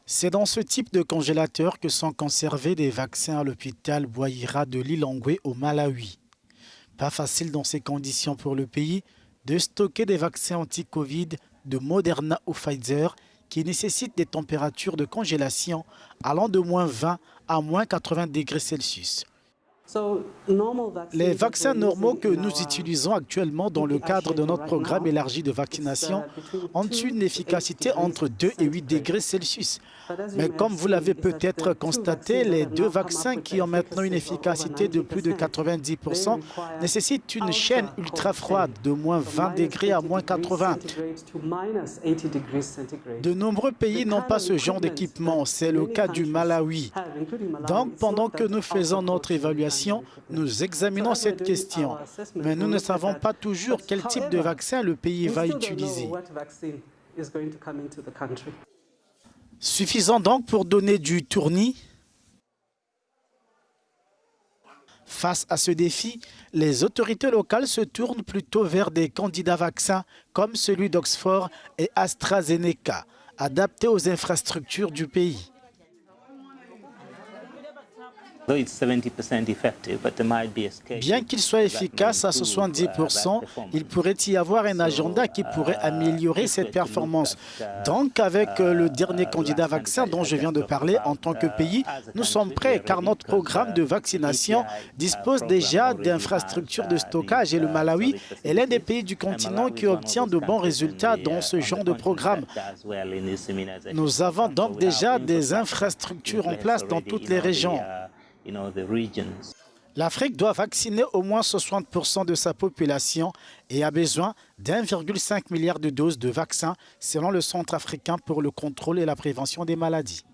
C'est dans ce type de congélateur que sont conservés des vaccins à l'hôpital Bouaïra de Lilongwe au Malawi. Pas facile dans ces conditions pour le pays de stocker des vaccins anti-Covid de Moderna ou Pfizer qui nécessitent des températures de congélation allant de -20 à -80 degrés Celsius. Les vaccins normaux que nous utilisons actuellement dans le cadre de notre programme élargi de vaccination ont une efficacité entre 2 et 8 degrés Celsius. Mais comme vous l'avez peut-être constaté, les deux vaccins qui ont maintenant une efficacité de plus de 90% nécessitent une chaîne ultra froide de -20 degrés à -80. De nombreux pays n'ont pas ce genre d'équipement, c'est le cas du Malawi. Donc pendant que nous faisons notre évaluation, nous examinons cette question, mais nous ne savons pas toujours quel type de vaccin le pays va utiliser. Suffisant donc pour donner du tournis? Face à ce défi, les autorités locales se tournent plutôt vers des candidats vaccins comme celui d'Oxford et AstraZeneca, adaptés aux infrastructures du pays. Bien qu'il soit efficace à 70%, il pourrait y avoir un agenda qui pourrait améliorer cette performance. Donc, avec le dernier candidat vaccin dont je viens de parler, en tant que pays, nous sommes prêts car notre programme de vaccination dispose déjà d'infrastructures de stockage et le Malawi est l'un des pays du continent qui obtient de bons résultats dans ce genre de programme. Nous avons donc déjà des infrastructures en place dans toutes les régions. L'Afrique doit vacciner au moins 60% de sa population et a besoin d'1,5 milliard de doses de vaccins selon le Centre africain pour le contrôle et la prévention des maladies.